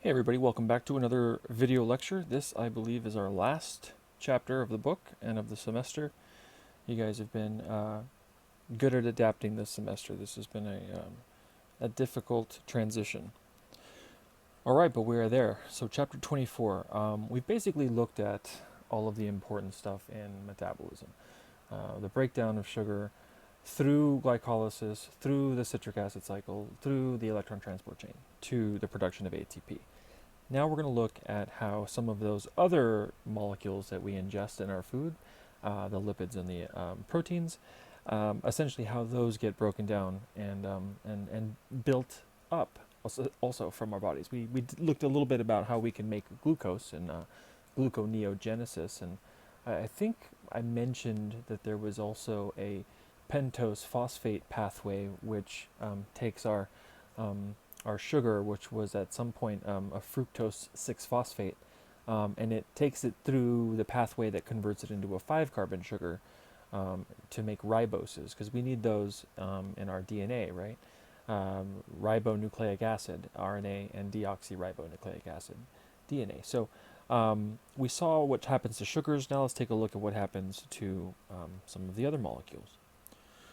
Hey everybody, welcome back to another video lecture. This, I believe, is our last chapter of the book and of the semester. You guys have been good at adapting this semester. This has been a difficult transition. All right, but we are there. So chapter 24, we've basically looked at all of the important stuff in metabolism. The breakdown of sugar through glycolysis, through the citric acid cycle, through the electron transport chain, to the production of ATP. Now we're going to look at how some of those other molecules that we ingest in our food, the lipids and the proteins, essentially how those get broken down and built up also from our bodies. We looked a little bit about how we can make glucose and gluconeogenesis, and I think I mentioned that there was also a pentose phosphate pathway which takes our sugar, which was at some point a fructose 6-phosphate, and it takes it through the pathway that converts it into a 5-carbon sugar to make riboses, because we need those in our DNA, right? Ribonucleic acid, RNA, and deoxyribonucleic acid, DNA. So we saw what happens to sugars. Now let's take a look at what happens to some of the other molecules.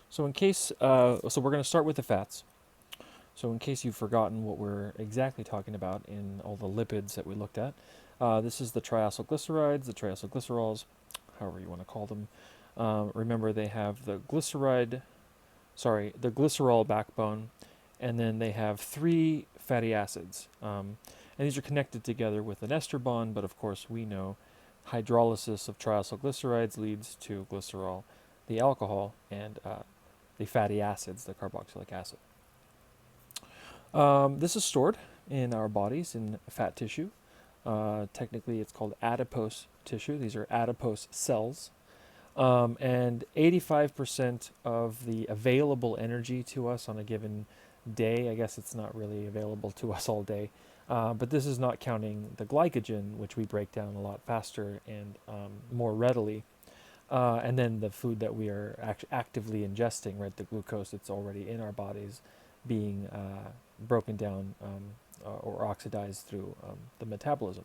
So so we're going to start with the fats. So in case you've forgotten what we're exactly talking about in all the lipids that we looked at, this is the triacylglycerides, the triacylglycerols, however you want to call them. Remember, they have the glycerol backbone, and then they have 3 fatty acids. And these are connected together with an ester bond, but of course we know hydrolysis of triacylglycerides leads to glycerol, the alcohol, and the fatty acids, the carboxylic acid. This is stored in our bodies in fat tissue. Technically, it's called adipose tissue. These are adipose cells. And 85% of the available energy to us on a given day, I guess it's not really available to us all day, but this is not counting the glycogen, which we break down a lot faster and more readily. And then the food that we are actively ingesting, right, the glucose that's already in our bodies being broken down or oxidized through the metabolism.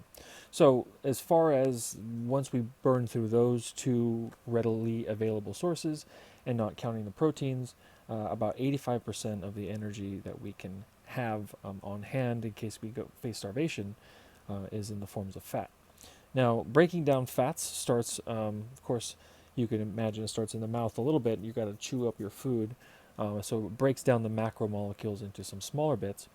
So as far as once we burn through those 2 readily available sources and not counting the proteins, about 85% of the energy that we can have on hand in case we face starvation is in the forms of fat. Now, breaking down fats starts, of course, you can imagine it starts in the mouth a little bit. You've got to chew up your food. So it breaks down the macromolecules into some smaller bits.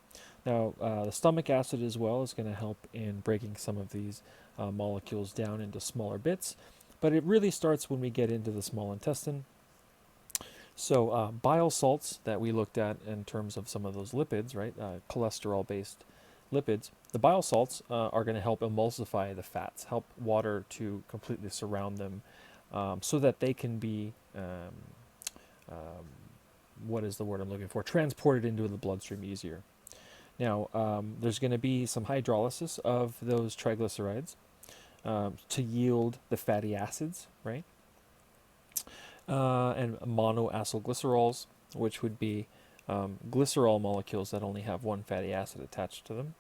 Now, the stomach acid as well is going to help in breaking some of these molecules down into smaller bits. But it really starts when we get into the small intestine. So bile salts that we looked at in terms of some of those lipids, right, cholesterol-based lipids, the bile salts are going to help emulsify the fats, help water to completely surround them so that they can be what is the word I'm looking for? Transported into the bloodstream easier. Now, there's going to be some hydrolysis of those triglycerides to yield the fatty acids, right? And monoacylglycerols, which would be glycerol molecules that only have 1 fatty acid attached to them.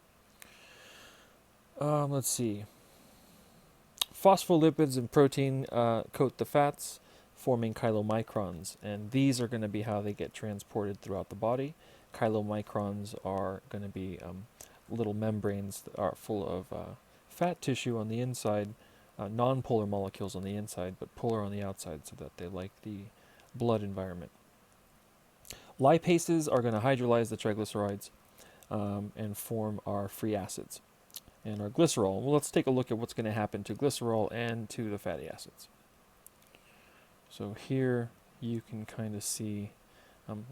Let's see. Phospholipids and protein coat the fats, forming chylomicrons, and these are going to be how they get transported throughout the body. Chylomicrons are going to be little membranes that are full of fat tissue on the inside, non-polar molecules on the inside, but polar on the outside so that they like the blood environment. Lipases are going to hydrolyze the triglycerides and form our free acids and our glycerol. Well, let's take a look at what's going to happen to glycerol and to the fatty acids. So here you can kind of see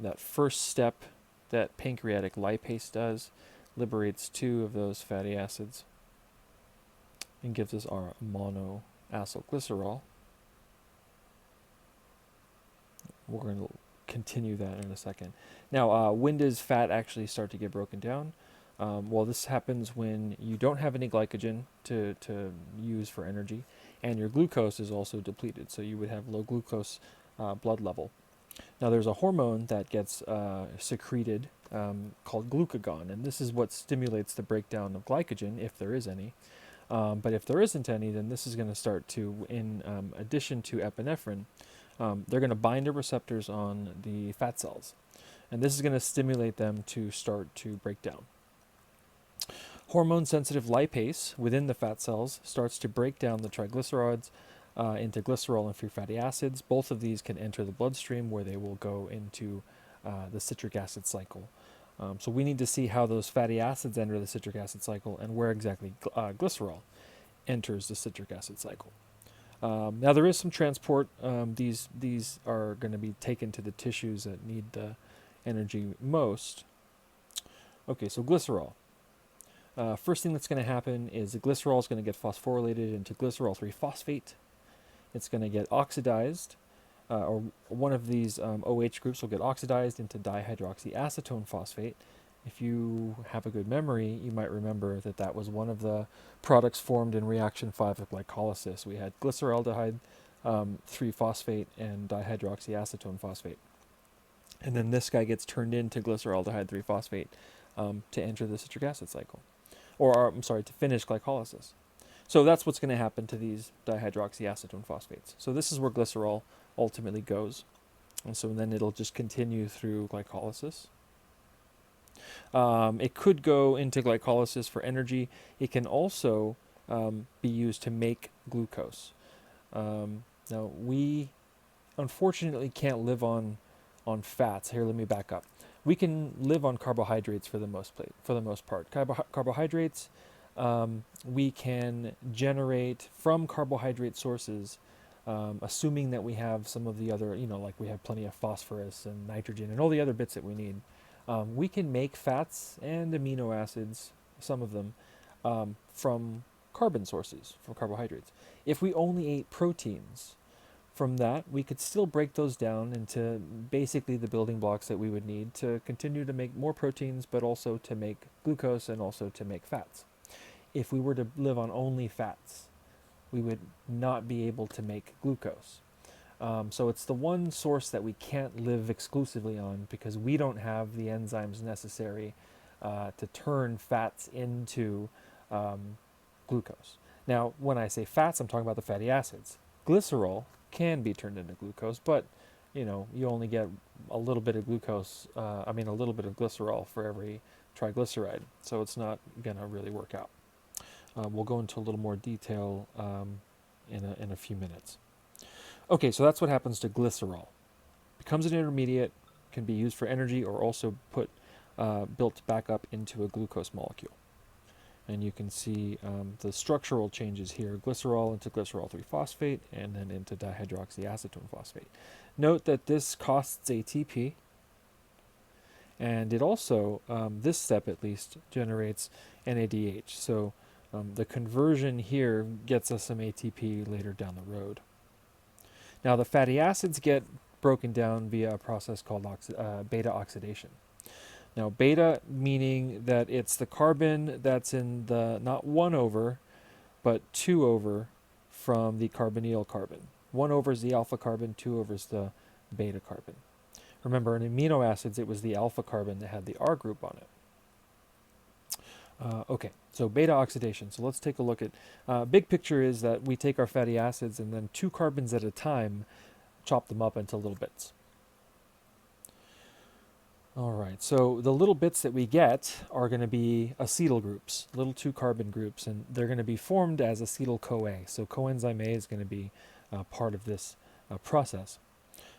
that first step that pancreatic lipase does, liberates 2 of those fatty acids and gives us our monoacylglycerol. We're going to continue that in a second. Now, when does fat actually start to get broken down? Well, this happens when you don't have any glycogen to use for energy, and your glucose is also depleted, so you would have low glucose blood level. Now there's a hormone that gets secreted called glucagon, and this is what stimulates the breakdown of glycogen, if there is any. But if there isn't any, then this is going to start to, in addition to epinephrine, they're going to bind to receptors on the fat cells. And this is going to stimulate them to start to break down. Hormone-sensitive lipase within the fat cells starts to break down the triglycerides into glycerol and free fatty acids. Both of these can enter the bloodstream where they will go into the citric acid cycle. So we need to see how those fatty acids enter the citric acid cycle and where exactly glycerol enters the citric acid cycle. Now there is some transport. These are going to be taken to the tissues that need the energy most. Okay, so glycerol. First thing that's going to happen is the glycerol is going to get phosphorylated into glycerol 3-phosphate. It's going to get oxidized, or one of these OH groups will get oxidized into dihydroxyacetone phosphate. If you have a good memory, you might remember that that was one of the products formed in reaction 5 of glycolysis. We had glyceraldehyde 3-phosphate and dihydroxyacetone phosphate. And then this guy gets turned into glyceraldehyde 3-phosphate to enter the citric acid cycle. To finish glycolysis. So that's what's going to happen to these dihydroxyacetone phosphates. So this is where glycerol ultimately goes. And so then it'll just continue through glycolysis. It could go into glycolysis for energy. It can also be used to make glucose. Now, we unfortunately can't live on fats. Here, let me back up. We can live on carbohydrates for the most part. Carbohydrates we can generate from carbohydrate sources, assuming that we have some of the other, like we have plenty of phosphorus and nitrogen and all the other bits that we need. We can make fats and amino acids, some of them, from carbon sources, from carbohydrates. If we only ate proteins, from that, we could still break those down into basically the building blocks that we would need to continue to make more proteins, but also to make glucose and also to make fats. If we were to live on only fats, we would not be able to make glucose. So it's the one source that we can't live exclusively on because we don't have the enzymes necessary to turn fats into glucose. Now, when I say fats, I'm talking about the fatty acids. Glycerol can be turned into glucose, but you only get a little bit of glucose, a little bit of glycerol for every triglyceride, so it's not going to really work out. We'll go into a little more detail in a few minutes. Okay, so that's what happens to glycerol. Becomes an intermediate, can be used for energy or also built back up into a glucose molecule. And you can see the structural changes here, glycerol into glycerol 3-phosphate and then into dihydroxyacetone phosphate. Note that this costs ATP, and it also, this step at least, generates NADH. So the conversion here gets us some ATP later down the road. Now the fatty acids get broken down via a process called beta oxidation. Now beta meaning that it's the carbon that's in the, not 1 over, but 2 over from the carbonyl carbon. 1 over is the alpha carbon, 2 over is the beta carbon. Remember, in amino acids, it was the alpha carbon that had the R group on it. Okay, so beta oxidation. So let's take a look at, big picture is that we take our fatty acids and then 2 carbons at a time, chop them up into little bits. All right, so the little bits that we get are going to be acetyl groups, little 2 carbon groups, and they're going to be formed as acetyl-CoA. So coenzyme A is going to be part of this process.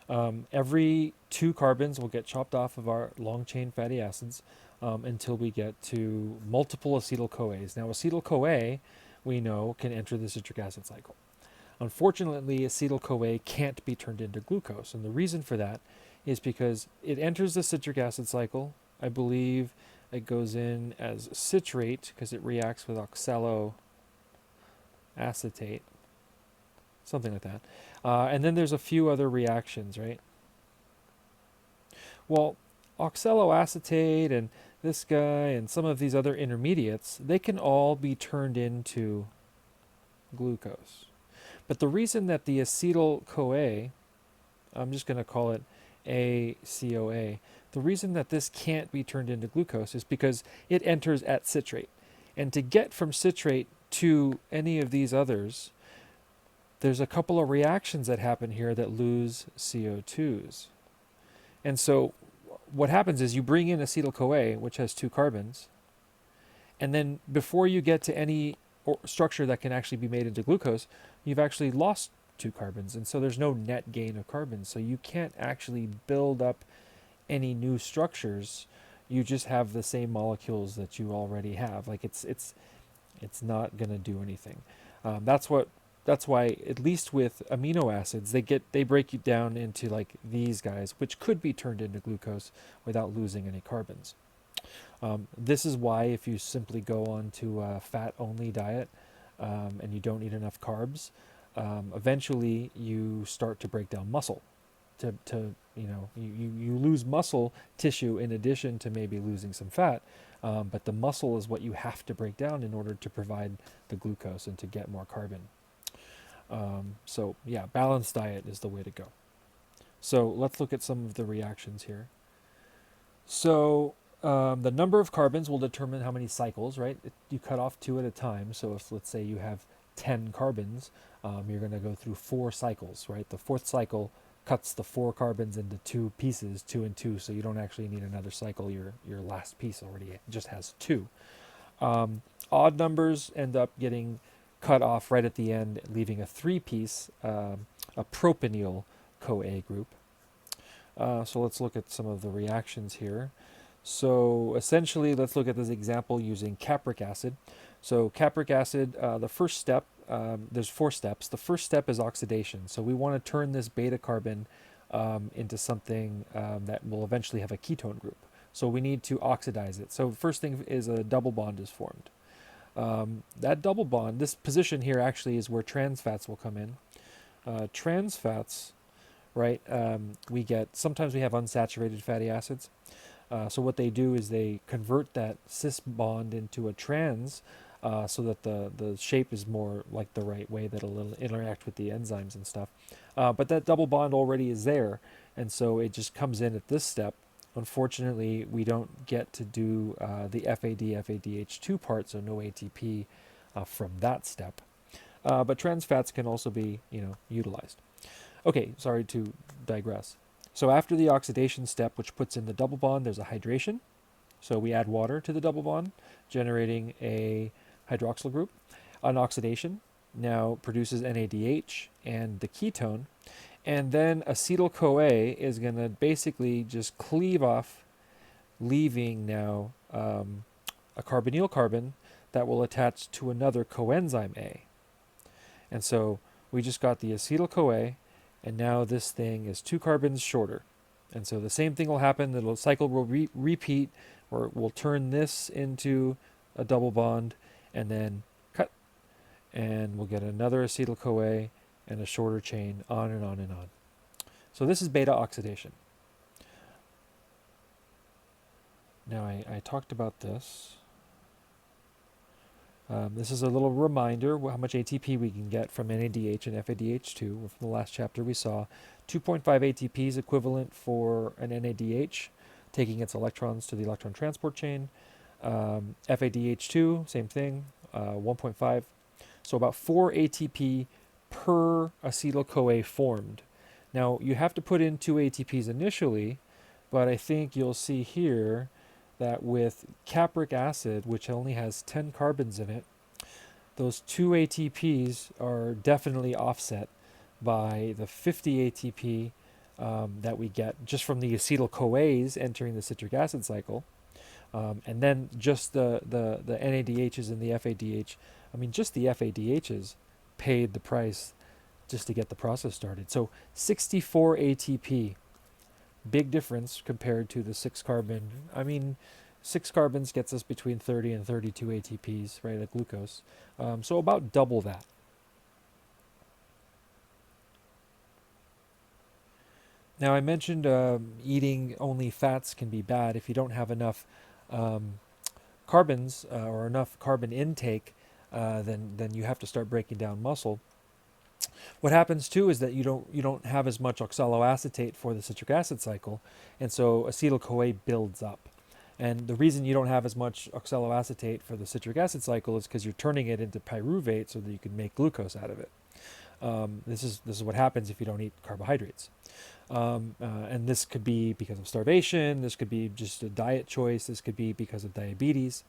Every 2 carbons will get chopped off of our long-chain fatty acids until we get to multiple acetyl-CoAs. Now, acetyl-CoA, we know, can enter the citric acid cycle. Unfortunately, acetyl-CoA can't be turned into glucose, and the reason for that is because it enters the citric acid cycle. I believe it goes in as citrate because it reacts with oxaloacetate, something like that. And then there's a few other reactions, right? Well, oxaloacetate and this guy and some of these other intermediates, they can all be turned into glucose. But the reason that the acetyl-CoA, I'm just going to call it ACOA. The reason that this can't be turned into glucose is because it enters at citrate. And to get from citrate to any of these others, there's a couple of reactions that happen here that lose CO2s. And so what happens is you bring in acetyl-CoA, which has 2 carbons, and then before you get to any structure that can actually be made into glucose, you've actually lost 2 carbons. And so there's no net gain of carbons. So you can't actually build up any new structures. You just have the same molecules that you already have. Like it's not going to do anything. That's why, at least with amino acids, they break you down into like these guys, which could be turned into glucose without losing any carbons. This is why if you simply go on to a fat-only diet and you don't eat enough carbs, eventually you start to break down muscle. You lose muscle tissue in addition to maybe losing some fat, but the muscle is what you have to break down in order to provide the glucose and to get more carbon. So yeah, balanced diet is the way to go. So let's look at some of the reactions here. So the number of carbons will determine how many cycles, right? You cut off 2 at a time. So if, let's say, you have 10 carbons, you're going to go through 4 cycles, right? The 4th cycle cuts the 4 carbons into 2 pieces, 2 and 2, so you don't actually need another cycle. Your last piece already just has 2. Odd numbers end up getting cut off right at the end, leaving a 3-piece, a propionyl CoA group. So let's look at some of the reactions here. So essentially, let's look at this example using capric acid. So capric acid, the first step, there's 4 steps. The first step is oxidation. So we want to turn this beta carbon into something that will eventually have a ketone group. So we need to oxidize it. So first thing is a double bond is formed. That double bond, this position here actually is where trans fats will come in. Trans fats, right, sometimes we have unsaturated fatty acids. So what they do is they convert that cis bond into a trans so that the shape is more like the right way that it'll interact with the enzymes and stuff. But that double bond already is there, and so it just comes in at this step. Unfortunately, we don't get to do the FAD-FADH2 part, so no ATP from that step. But trans fats can also be, utilized. Okay, sorry to digress. So after the oxidation step, which puts in the double bond, there's a hydration. So we add water to the double bond, generating a hydroxyl group. An oxidation now produces NADH and the ketone. And then acetyl-CoA is going to basically just cleave off, leaving now a carbonyl carbon that will attach to another coenzyme A. And so we just got the acetyl-CoA, and now this thing is 2 carbons shorter. And so the same thing will happen. The cycle will repeat, or we'll turn this into a double bond and then cut. And we'll get another acetyl-CoA and a shorter chain, on and on and on. So this is beta oxidation. Now I talked about this. This is a little reminder how much ATP we can get from NADH and FADH2. From the last chapter we saw 2.5 ATP is equivalent for an NADH, taking its electrons to the electron transport chain. FADH2, same thing, 1.5. So about 4 ATP per acetyl-CoA formed. Now you have to put in 2 ATPs initially, but I think you'll see here that with capric acid, which only has 10 carbons in it, those 2 ATPs are definitely offset by the 50 ATP that we get just from the acetyl-CoAs entering the citric acid cycle. And then just the NADHs and the FADH, just the FADHs paid the price just to get the process started. So 64 ATP, big difference compared to the 6 carbon. 6 carbons gets us between 30 and 32 ATPs, right, at glucose. So about double that. Now I mentioned eating only fats can be bad if you don't have enough carbons or enough carbon intake. Then you have to start breaking down muscle. What happens too is that you don't have as much oxaloacetate for the citric acid cycle, and so acetyl-CoA builds up. And the reason you don't have as much oxaloacetate for the citric acid cycle is because you're turning it into pyruvate so that you can make glucose out of it. This is what happens if you don't eat carbohydrates. And this could be because of starvation. This could be just a diet choice. This could be because of diabetes.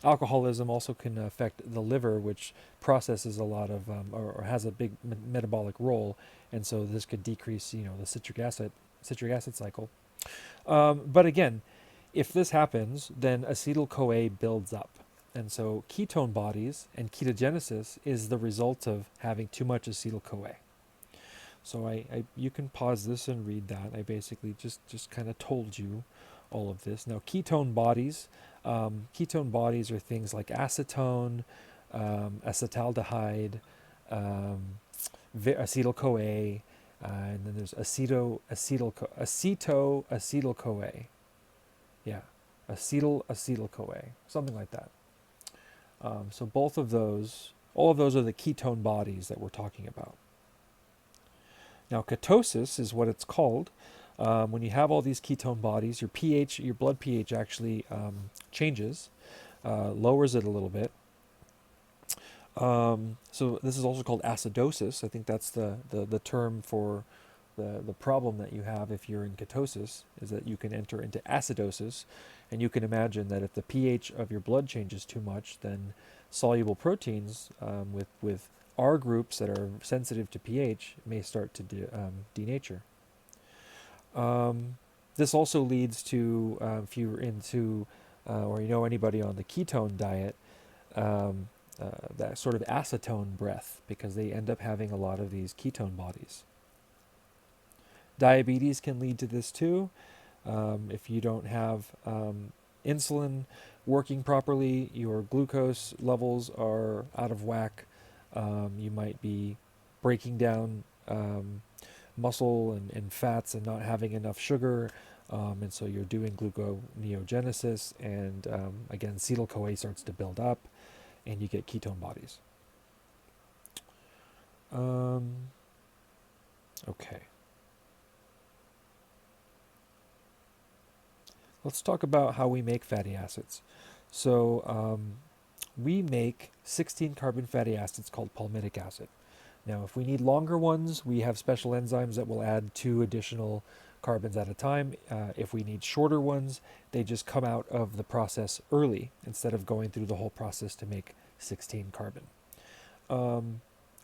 Alcoholism also can affect the liver, which processes a lot of, or has a big metabolic role, and so this could decrease, the citric acid cycle. But again, if this happens, then acetyl-CoA builds up, and so ketone bodies and ketogenesis is the result of having too much acetyl-CoA. So you can pause this and read that. I basically just kind of told you all of this. Now, ketone bodies are things like acetone, acetaldehyde, acetyl-CoA, and then there's aceto-acetyl-CoA. Yeah, acetyl-CoA, something like that. So all of those are the ketone bodies that we're talking about. Now, ketosis is what it's called. When you have all these ketone bodies, your pH, your blood pH actually changes, lowers it a little bit. So this is also called acidosis. I think that's the term for the problem that you have if you're in ketosis, is that you can enter into acidosis. And you can imagine that if the pH of your blood changes too much, then soluble proteins with R groups that are sensitive to pH may start to denature. This also leads to, if you're into, or you know anybody on the ketone diet, that sort of acetone breath, because they end up having a lot of these ketone bodies. Diabetes can lead to this too. If you don't have insulin working properly, your glucose levels are out of whack. You might be breaking down muscle and fats and not having enough sugar, and so you're doing gluconeogenesis, and again, acetyl-CoA starts to build up, and you get ketone bodies. Okay. Let's talk about how we make fatty acids. So we make 16 carbon fatty acids called palmitic acid. Now, if we need longer ones, we have special enzymes that will add 2 additional carbons at a time. If we need shorter ones, they just come out of the process early instead of going through the whole process to make 16 carbon.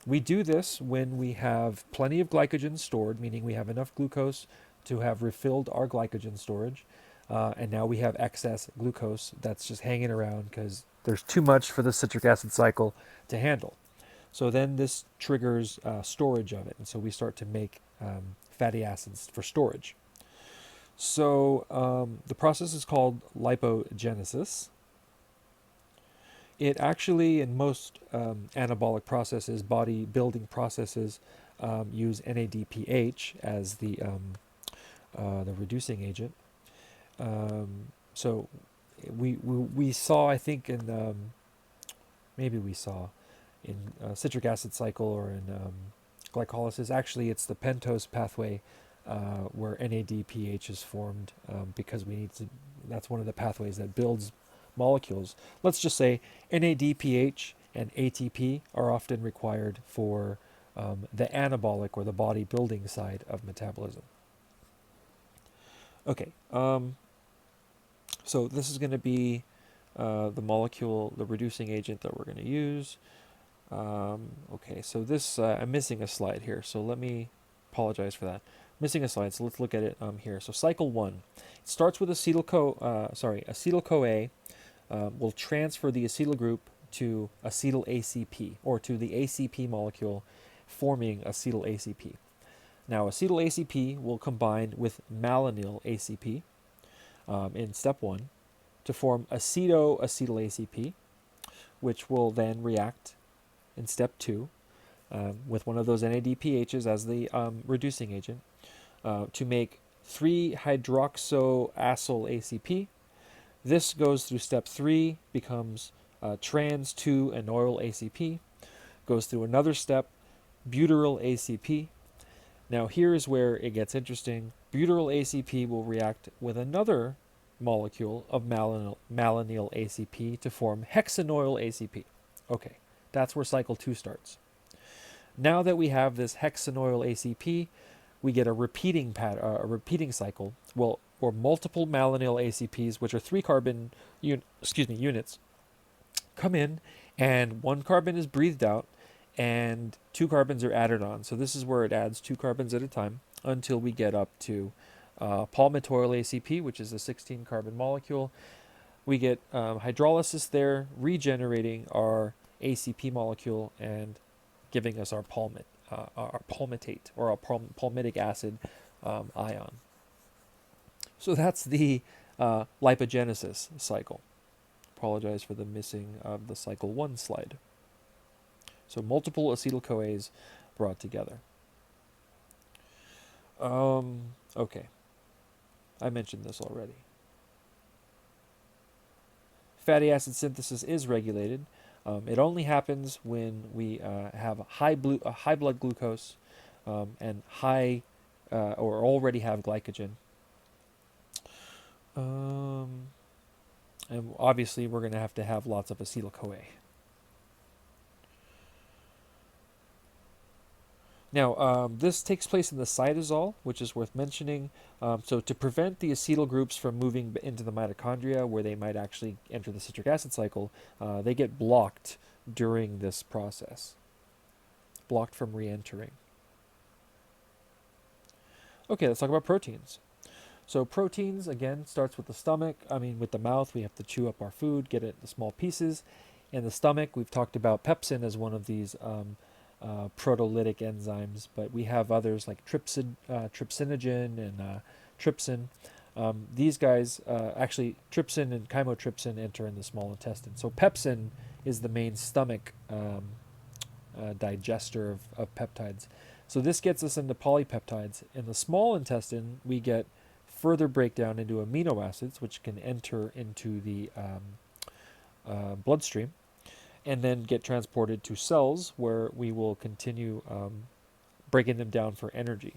We do this when we have plenty of glycogen stored, meaning we have enough glucose to have refilled our glycogen storage. And now we have excess glucose that's just hanging around because there's too much for the citric acid cycle to handle. So then this triggers storage of it, and so we start to make fatty acids for storage. So the process is called lipogenesis. It actually, in most anabolic processes, body building processes, use NADPH as the reducing agent. So we saw, I think, in citric acid cycle or in glycolysis. Actually, it's the pentose pathway where NADPH is formed because we need to. That's one of the pathways that builds molecules. Let's just say NADPH and ATP are often required for the anabolic or the body building side of metabolism. Okay. So this is going to be the molecule, the reducing agent that we're going to use. Okay, so this, I'm missing a slide here, so let me apologize for that. Missing a slide, so let's look at it here. So cycle 1, it starts with acetyl-CoA will transfer the acetyl group to acetyl ACP, or to the ACP molecule forming acetyl ACP. Now acetyl ACP will combine with malonyl ACP in step 1 to form aceto-acetyl ACP, which will then react in step 2 with one of those NADPHs as the reducing agent to make 3-hydroxoacyl ACP. This goes through step 3, becomes trans 2-ennoyl ACP, goes through another step, butyryl ACP. Now here is where it gets interesting. Butyryl ACP will react with another molecule of malonyl ACP to form hexanoyl ACP. Okay, that's where cycle 2 starts. Now that we have this hexanoyl ACP, we get a repeating cycle, well, or multiple malonyl ACPs, which are 3 carbon units, come in, and 1 carbon is breathed out, and 2 carbons are added on. So this is where it adds 2 carbons at a time until we get up to palmitoyl ACP, which is a 16 carbon molecule. We get hydrolysis there, regenerating our ACP molecule and giving us our palmitate, or our palmitic acid ion. So that's the lipogenesis cycle. Apologize for the missing of the cycle 1 slide. So multiple acetyl-CoAs brought together. Okay, I mentioned this already. Fatty acid synthesis is regulated. It only happens when we have high blood glucose and high or already have glycogen. And obviously we're going to have lots of acetyl-CoA. Now, this takes place in the cytosol, which is worth mentioning. So to prevent the acetyl groups from moving into the mitochondria, where they might actually enter the citric acid cycle, they get blocked during this process, blocked from re-entering. Okay, let's talk about proteins. So proteins, again, starts with the stomach. With the mouth, we have to chew up our food, get it in small pieces. In the stomach, we've talked about pepsin as one of these proteolytic enzymes, but we have others like trypsinogen and trypsin. These guys, actually, trypsin and chymotrypsin enter in the small intestine. So pepsin is the main stomach digester of peptides. So this gets us into polypeptides. In the small intestine, we get further breakdown into amino acids, which can enter into the bloodstream, and then get transported to cells, where we will continue breaking them down for energy.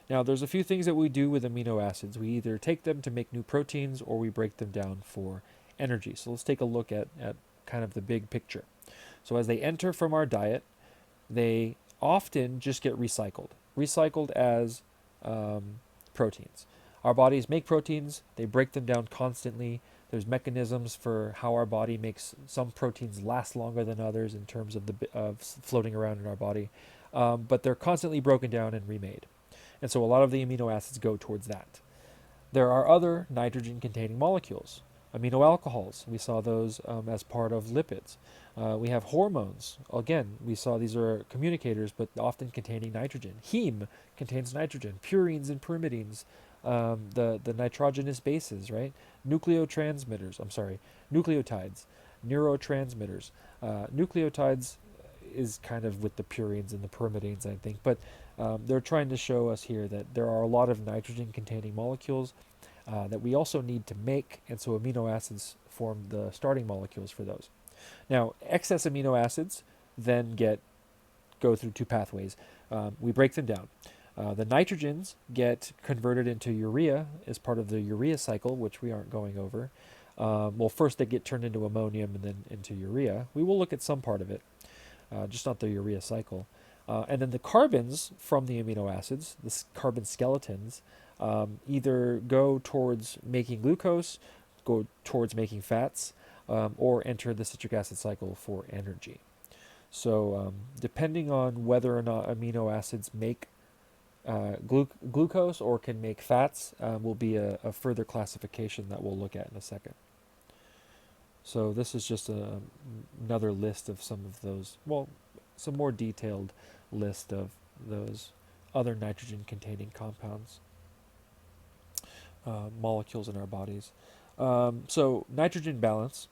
Now, there's a few things that we do with amino acids. We either take them to make new proteins, or we break them down for energy. So let's take a look at kind of the big picture. So as they enter from our diet, they often just get recycled as proteins. Our bodies make proteins, they break them down constantly. There's mechanisms for how our body makes some proteins last longer than others in terms of floating around in our body, but they're constantly broken down and remade. And so a lot of the amino acids go towards that. There are other nitrogen-containing molecules. Amino alcohols, we saw those as part of lipids. We have hormones. Again, we saw these are communicators, but often containing nitrogen. Heme contains nitrogen. Purines and pyrimidines, the nitrogenous bases, right? Nucleotides, neurotransmitters. Nucleotides is kind of with the purines and the pyrimidines, I think, but they're trying to show us here that there are a lot of nitrogen-containing molecules that we also need to make, and so amino acids form the starting molecules for those. Now, excess amino acids then go through 2 pathways. We break them down. The nitrogens get converted into urea as part of the urea cycle, which we aren't going over. Well, first they get turned into ammonium and then into urea. We will look at some part of it, just not the urea cycle. And then the carbons from the amino acids, the carbon skeletons, either go towards making glucose, go towards making fats, or enter the citric acid cycle for energy. So depending on whether or not amino acids make glucose or can make fats, will be a further classification that we'll look at in a second. So this is just another list of some of those, well, some more detailed list of those other nitrogen-containing compounds, molecules in our bodies. So nitrogen balance.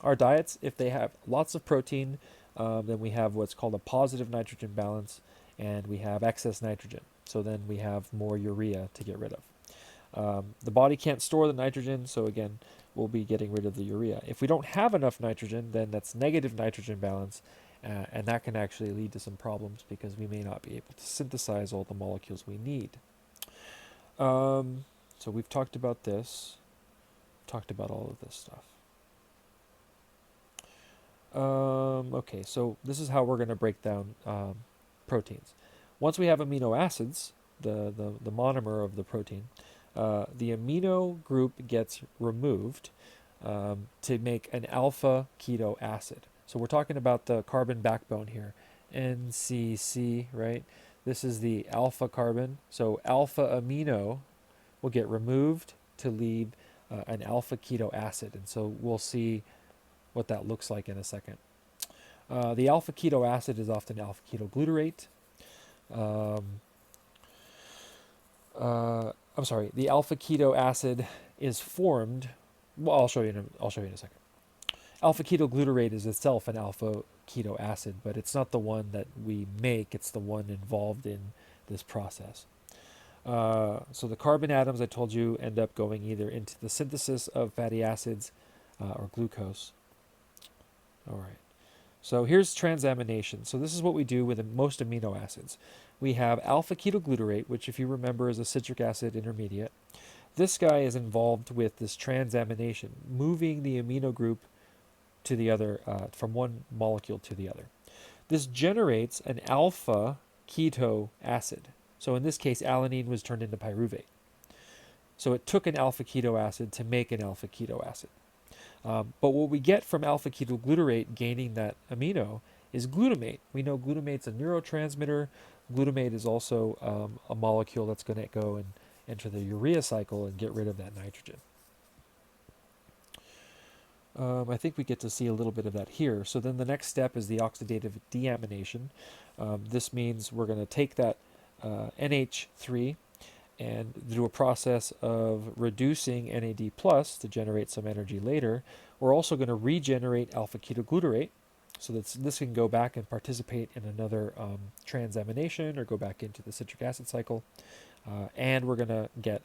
Our diets, if they have lots of protein, then we have what's called a positive nitrogen balance, and we have excess nitrogen. So then we have more urea to get rid of. The body can't store the nitrogen, so again, we'll be getting rid of the urea. If we don't have enough nitrogen, then that's negative nitrogen balance, and that can actually lead to some problems because we may not be able to synthesize all the molecules we need. So we've talked about this, talked about all of this stuff. Okay, so this is how we're going to break down proteins. Once we have amino acids, the monomer of the protein, the amino group gets removed to make an alpha keto acid. So we're talking about the carbon backbone here, NCC, right? This is the alpha carbon. So alpha amino will get removed to leave an alpha keto acid. And so we'll see what that looks like in a second. The alpha keto acid is often alpha ketoglutarate. I'm sorry, the alpha keto acid is formed. Well, I'll show you in a second. Alpha ketoglutarate is itself an alpha keto acid, but it's not the one that we make. It's the one involved in this process. So the carbon atoms, I told you, end up going either into the synthesis of fatty acids or glucose. All right. So here's transamination. So this is what we do with most amino acids. We have alpha ketoglutarate, which if you remember is a citric acid intermediate. This guy is involved with this transamination, moving the amino group to the other, from one molecule to the other. This generates an alpha keto acid. So in this case, alanine was turned into pyruvate. So it took an alpha keto acid to make an alpha keto acid. But what we get from alpha ketoglutarate gaining that amino is glutamate. We know glutamate's a neurotransmitter. Glutamate is also a molecule that's going to go and enter the urea cycle and get rid of that nitrogen. I think we get to see a little bit of that here. So then the next step is the oxidative deamination. This means we're going to take that NH3 and do a process of reducing NAD plus to generate some energy later. We're also going to regenerate alpha ketoglutarate, so that this can go back and participate in another transamination or go back into the citric acid cycle. And we're going to get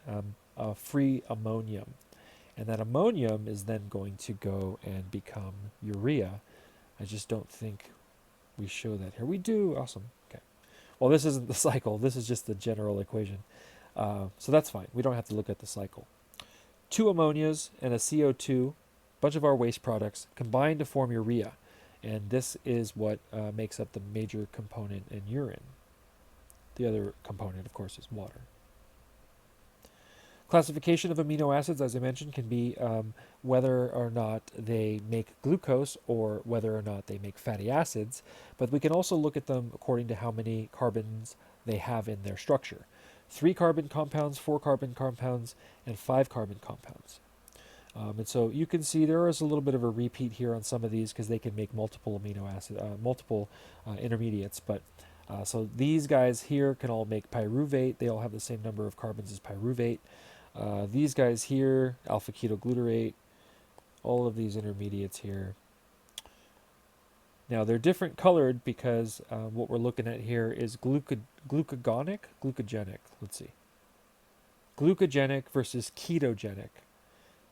a free ammonium. And that ammonium is then going to go and become urea. I just don't think we show that here. We do. Awesome. Okay. Well, this isn't the cycle. This is just the general equation. So that's fine. We don't have to look at the cycle. 2 ammonias and a CO2, bunch of our waste products, combine to form urea. And this is what makes up the major component in urine. The other component, of course, is water. Classification of amino acids, as I mentioned, can be whether or not they make glucose or whether or not they make fatty acids. But we can also look at them according to how many carbons they have in their structure. 3 carbon compounds, 4 carbon compounds, and 5 carbon compounds. And so you can see there is a little bit of a repeat here on some of these because they can make multiple amino acid, multiple intermediates. But so these guys here can all make pyruvate. They all have the same number of carbons as pyruvate. These guys here, alpha ketoglutarate, all of these intermediates here. Now they're different colored because what we're looking at here is glucogenic. Let's see. Glucogenic versus ketogenic.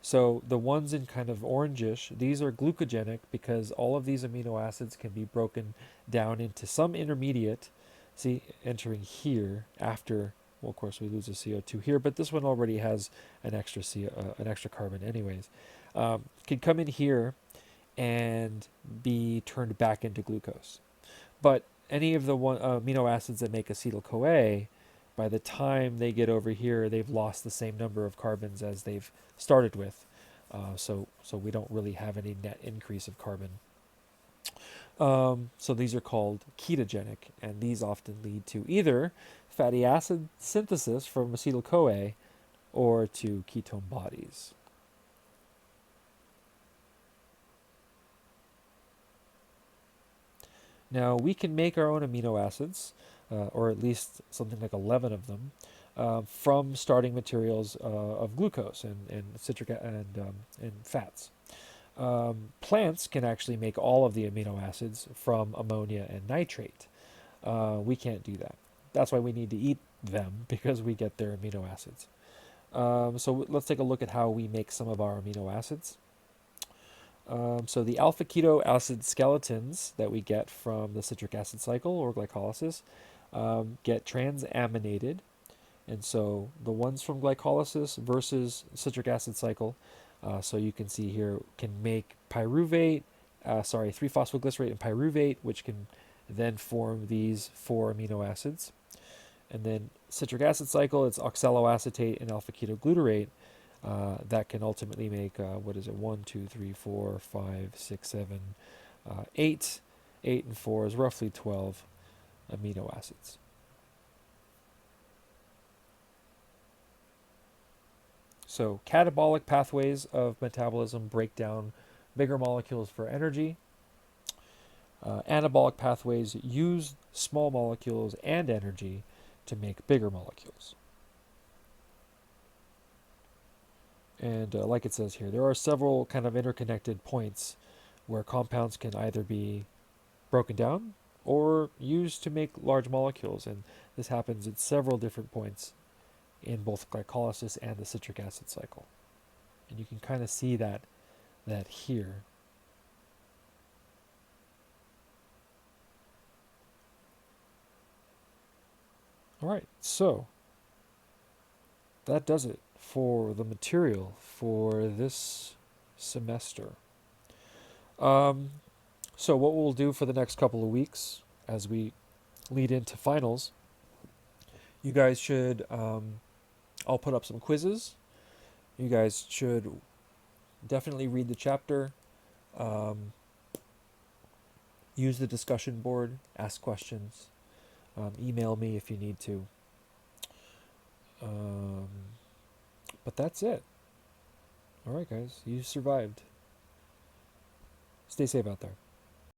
So the ones in kind of orangish, these are glucogenic because all of these amino acids can be broken down into some intermediate. See, entering here after, well, of course we lose a CO2 here, but this one already has an extra carbon anyways. Can come in here and be turned back into glucose. But any of the amino acids that make acetyl-CoA, by the time they get over here, they've lost the same number of carbons as they've started with. So we don't really have any net increase of carbon. So these are called ketogenic, and these often lead to either fatty acid synthesis from acetyl-CoA or to ketone bodies. Now, we can make our own amino acids, or at least something like 11 of them, from starting materials of glucose and citric and fats. Plants can actually make all of the amino acids from ammonia and nitrate. We can't do that. That's why we need to eat them, because we get their amino acids. So let's take a look at how we make some of our amino acids. So the alpha keto acid skeletons that we get from the citric acid cycle or glycolysis get transaminated. And so the ones from glycolysis versus citric acid cycle, so you can see here, can make pyruvate, 3-phosphoglycerate and pyruvate, which can then form these 4 amino acids. And then citric acid cycle, it's oxaloacetate and alpha ketoglutarate that can ultimately make, 1, 2, 3, 4, 5, 6, 7, 8. 8 and 4 is roughly 12 amino acids. So catabolic pathways of metabolism break down bigger molecules for energy. Anabolic pathways use small molecules and energy to make bigger molecules. And like it says here, there are several kind of interconnected points where compounds can either be broken down or used to make large molecules. And this happens at several different points in both glycolysis and the citric acid cycle. And you can kind of see that here. All right, so that does it for the material for this semester. So what we'll do for the next couple of weeks as we lead into finals, you guys should, I'll put up some quizzes. You guys should definitely read the chapter, use the discussion board, ask questions, email me if you need to. But that's it. All right, guys, you survived. Stay safe out there.